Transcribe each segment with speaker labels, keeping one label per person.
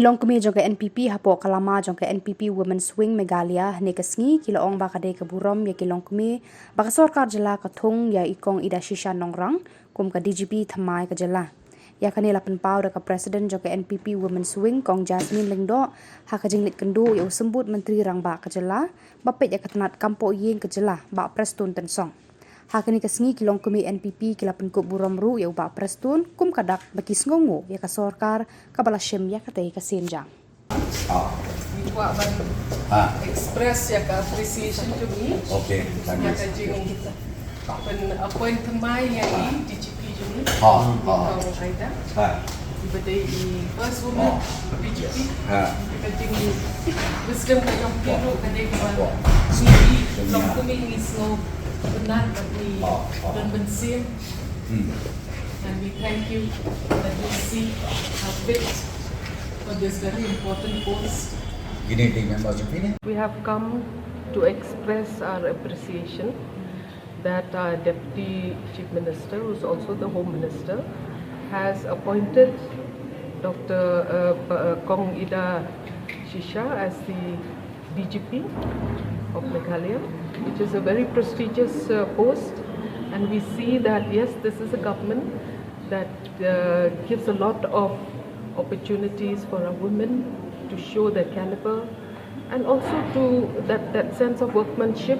Speaker 1: Longkmie jong NPP hapo kalama jong NPP Women's Wing Meghalaya ne kasngi Shillong ba Kadei ke Burom ya Longkmie ba Khubborkhasi ka thung ya ikong ida shisha Nongrang kum ka DGP thamai ka jala ya kani lapan pau da ka president jong NPP Women's Wing kong Jasmine Lengdo ha ka jinglit kendu ya sembut menteri rang ba ka jala ba Peit ya katanat kampo yeng ka jala ba prestun tensong Hakani kasngi Longkmie NPP kilapan ko Burom ru ya uba prestun kum kadak bakis ngongo ya ka sorkar kabala shem ya katay kasinjang.
Speaker 2: Express ya ka appreciation to me.
Speaker 3: Okay, thank you.
Speaker 2: When appoint mai ya ni DGP juni. Aida. Ibadai first woman DGP. Kajing wisdom ka jong piru kadai ka. Ni Longkmie is no benar bagi dan bensin. And we thank you that you see how fit for this very important post. We have come to express our appreciation that our Deputy Chief Minister, who is also the Home Minister, has appointed Dr. Kong Ida Shisha as the DGP of Meghalaya, which is a very prestigious post, and we see that yes, this is a government that gives a lot of opportunities for our women to show their caliber, and also to that sense of workmanship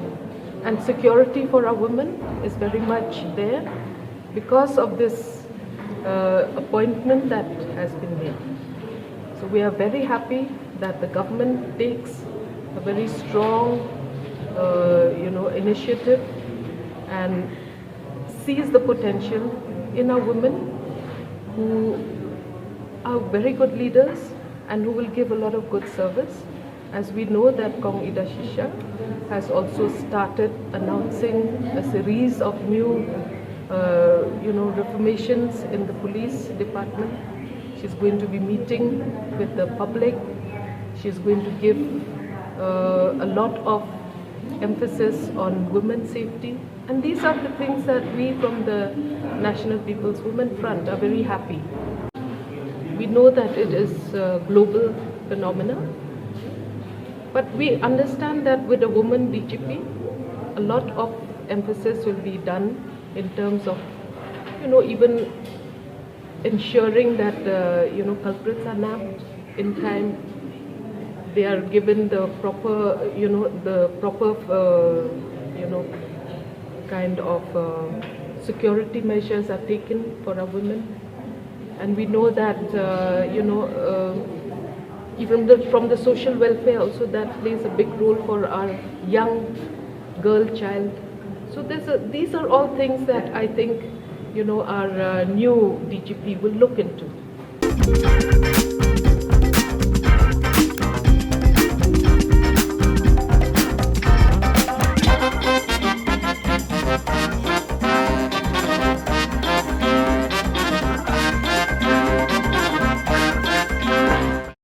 Speaker 2: and security for our women is very much there because of this appointment that has been made. So we are very happy that the government takes a very strong initiative and sees the potential in our women who are very good leaders and who will give a lot of good service. As we know that Kong Ida Shisha has also started announcing a series of new reformations in the police department. She's going to be meeting with the public. She's going to give a lot of emphasis on women's safety, and these are the things that we from the National People's Women Front are very happy. We know that it is a global phenomena, but we understand that with a woman DGP, a lot of emphasis will be done in terms of, even ensuring that culprits are nabbed in time. They are given the proper, kind of security measures are taken for our women, and we know that even from the social welfare also that plays a big role for our young girl child. So these are all things that I think our new DGP will look into.